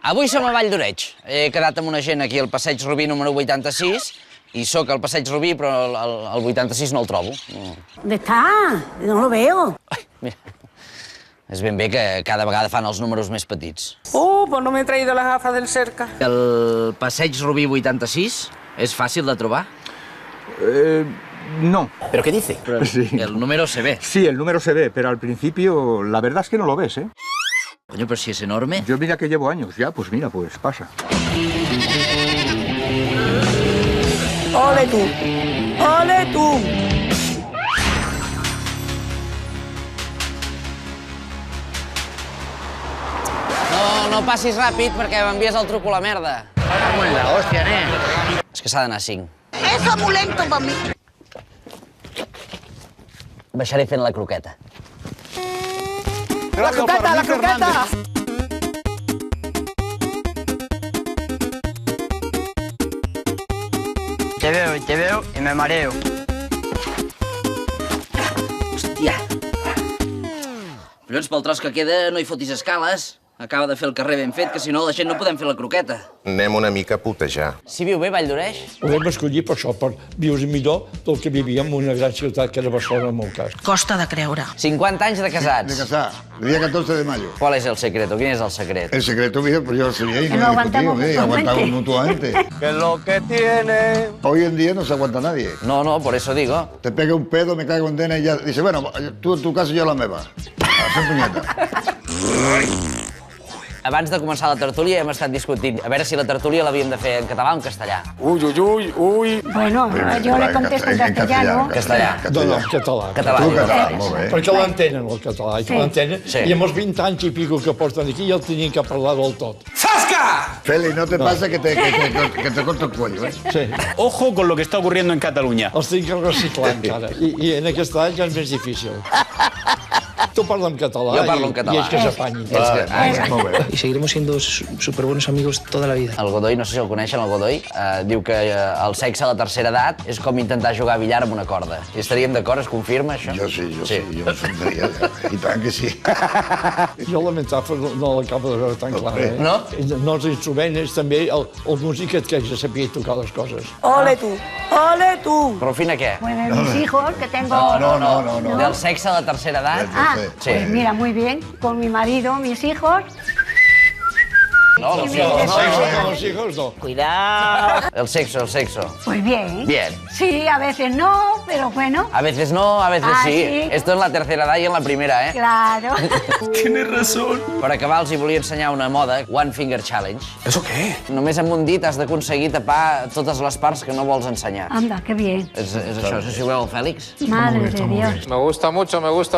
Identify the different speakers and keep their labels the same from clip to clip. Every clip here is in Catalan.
Speaker 1: Avui som a Vall d'Oreig. He quedat amb una gent aquí al passeig Rubí número 86 i sóc al passeig Rubí, però el 86 no el trobo.
Speaker 2: ¿Dónde está? No lo veo.
Speaker 1: Ai, mira. És ben bé que cada vegada fan els números més petits.
Speaker 3: Pues no me he traído las gafas del cerca.
Speaker 1: El passeig Rubí 86 és fàcil de trobar?
Speaker 4: No.
Speaker 1: ¿Pero qué dice?
Speaker 4: Sí.
Speaker 1: El número se ve.
Speaker 4: Sí, el número se ve, pero al principio la verdad es que no lo ves, ¿eh?
Speaker 1: Coño, pero si es enorme.
Speaker 4: Yo mira que llevo años ya, pues mira, pues pasa.
Speaker 3: ¡Ole tú! ¡Ole tú!
Speaker 1: No passis ràpid perquè m'envies el truco a la merda.
Speaker 5: Hòstia, nen.
Speaker 1: És que s'ha d'anar a 5.
Speaker 2: Eso es muy lento para mí.
Speaker 1: Baixaré fent la croqueta.
Speaker 3: ¡La croqueta, la croqueta!
Speaker 5: Te veo y me mareo.
Speaker 1: Hòstia. Collons, pel tros que queda no hi fotis escales. Acaba de fer el carrer ben fet, que si no la gent no podem fer la croqueta.
Speaker 6: Anem una mica a putejar.
Speaker 1: Si viu bé, Vall d'Oreig?
Speaker 7: Ho vam escollir per això, per viure millor del que vivíem en una gran ciutat que era Barcelona, en molt cas.
Speaker 2: Costa de creure.
Speaker 1: 50 anys de casats.
Speaker 8: De casar, el día 14 de mayo.
Speaker 1: ¿Cuál es el secreto? ¿Quién es el secreto?
Speaker 8: El secreto, mío, pues yo lo sabía y
Speaker 2: Que
Speaker 8: no
Speaker 2: lo
Speaker 8: lo discutimos,
Speaker 2: aguantamos
Speaker 8: aguantamos mutuamente.
Speaker 3: ¿Qué es lo que tiene?
Speaker 8: Hoy en día no se aguanta nadie.
Speaker 1: No, por eso digo.
Speaker 8: Te pega un pedo, me cago en dena y ya dice, bueno, tú en tu casa y yo la meva. A fer punyeta.
Speaker 1: Abans de començar la tertúlia hem estat discutint a veure si la tertúlia l'havíem de fer en català o en castellà.
Speaker 3: Uy.
Speaker 2: Bueno, yo le contesto en castellano.
Speaker 1: Castellà.
Speaker 7: No, en català.
Speaker 1: Català.
Speaker 8: Tu
Speaker 1: diu.
Speaker 8: català, molt bé.
Speaker 7: Perquè l'entenen, el català, i que l'entenen.
Speaker 1: Sí.
Speaker 7: I amb els 20 anys i pico que porten aquí ja el tenien que parlar del tot.
Speaker 8: Feli, no te pasa que te corto el cuello, ¿eh?
Speaker 7: Sí.
Speaker 9: Ojo con lo que está ocurriendo en Cataluña.
Speaker 7: Els tinc que reciclar encara. I en aquest any ja és més difícil. Tu parla en català,
Speaker 1: Jo parlo en català.
Speaker 7: i ells que s'apanyin.
Speaker 8: Molt bé.
Speaker 5: Y seguiremos siendo súper buenos amigos toda la vida.
Speaker 1: El Godoy, no sé si el coneixen, el Godoy, diu que el sexe a la tercera edat és com intentar jugar a billar amb una corda. I estaríem d'acord, es confirma, això?
Speaker 8: Jo sí, jo em sentiria, i tant que sí.
Speaker 7: Jo la metàfora no l'acabo de veure tan clara, eh?
Speaker 1: No?
Speaker 7: No els instruments, també el músic que ja sabia tocar les coses.
Speaker 3: ¡Ole tú! ¡Ole tú!
Speaker 1: Rufina, què?
Speaker 2: Pues de mis hijos, que tengo...
Speaker 8: No.
Speaker 1: Del sexe a la tercera edat?
Speaker 2: Ah,
Speaker 1: Sí.
Speaker 2: pues mira, muy bien. Con mi marido, mis hijos.
Speaker 1: No,
Speaker 2: Y
Speaker 1: el
Speaker 2: mi
Speaker 1: sexo.
Speaker 2: esposo.
Speaker 7: Con los hijos, no.
Speaker 5: Cuidado.
Speaker 1: El sexo.
Speaker 2: Pues bien.
Speaker 1: Bien.
Speaker 2: Sí, a veces no, pero bueno.
Speaker 1: A veces no, a veces sí.
Speaker 2: Sí.
Speaker 1: Esto en la tercera edad y en la primera, ¿eh?
Speaker 2: Claro.
Speaker 1: Per acabar, els hi volia ensenyar una moda, One Finger Challenge.
Speaker 9: ¿Eso qué?
Speaker 1: Només amb un dit has d'aconseguir tapar totes les parts que no vols ensenyar.
Speaker 2: Anda, qué bien.
Speaker 1: És això, si ho veu el Fèlix.
Speaker 2: Madre de Dios.
Speaker 3: Me gusta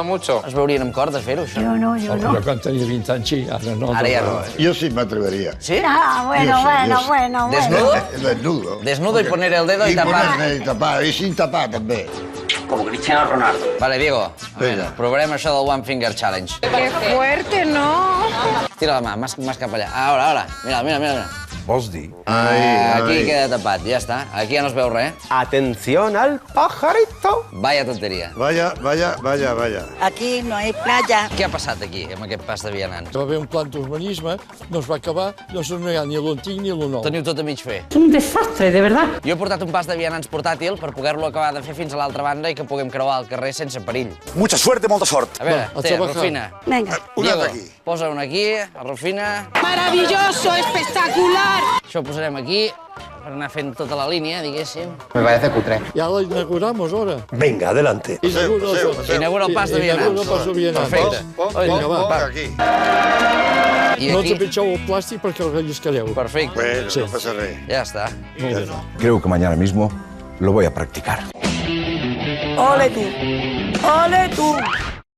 Speaker 3: mucho.
Speaker 1: Es veurien amb cor de fer-ho, això?
Speaker 2: Yo no.
Speaker 7: Jo quan tenia 20 anys sí, ara no.
Speaker 1: Ara ja no.
Speaker 8: Jo sí m'atreveria.
Speaker 1: Sí?
Speaker 2: Ah, bueno.
Speaker 1: Desnudo?
Speaker 8: Desnudo.
Speaker 1: Desnudo y poner el dedo y tapar.
Speaker 8: I tapar, i sin tapar, també.
Speaker 1: Vale, Diego, a veure,
Speaker 8: Vinga.
Speaker 1: provarem això del One Finger Challenge.
Speaker 3: ¡Qué fuerte, no!
Speaker 1: Tira la mà, més cap allà. Ara. Mira.
Speaker 6: Vols dir?
Speaker 1: Aquí queda tapat, ja està. Aquí ja no es veu res.
Speaker 9: Atención al pajarito.
Speaker 1: Vaya tonteria.
Speaker 8: Vaya.
Speaker 10: Aquí no hay playa.
Speaker 1: Què ha passat aquí, amb aquest pas de vianants?
Speaker 7: Va haver un plan d'urbanisme, no es va acabar, llavors no hi ha ni l'antic ni el nou.
Speaker 1: Teniu tot a mig fer.
Speaker 2: Un desastre, de verdad.
Speaker 1: Jo he portat un pas de vianants portàtil per poder-lo acabar de fer fins a l'altra banda i que puguem creuar el carrer sense perill.
Speaker 9: Mucha suerte, molta sort.
Speaker 1: A veure,
Speaker 7: Va,
Speaker 1: té,
Speaker 7: trabajar.
Speaker 1: Rufina.
Speaker 2: Venga.
Speaker 8: Un
Speaker 1: Diego,
Speaker 8: altre aquí.
Speaker 1: posa un aquí, a Rufina.
Speaker 3: ¡Maravilloso, espectacular!
Speaker 1: Això ho posarem aquí per anar fent tota la línia, diguéssim.
Speaker 7: I ara inauguramos, ahora.
Speaker 9: Venga, adelante.
Speaker 1: Inaugura el pas de vianants.
Speaker 7: Inaugura el pas de vianants.
Speaker 1: Perfecte.
Speaker 7: Vinga, va.
Speaker 8: Aquí.
Speaker 1: I
Speaker 7: No
Speaker 1: aquí...
Speaker 7: trepitgeu el plàstic perquè el relliscareu.
Speaker 1: Perfecte.
Speaker 8: Bueno, no pasa res.
Speaker 1: Ja està.
Speaker 7: Molt bé.
Speaker 6: Creo que mañana mismo lo voy a practicar.
Speaker 3: ¡Ole tú! ¡Ole tú!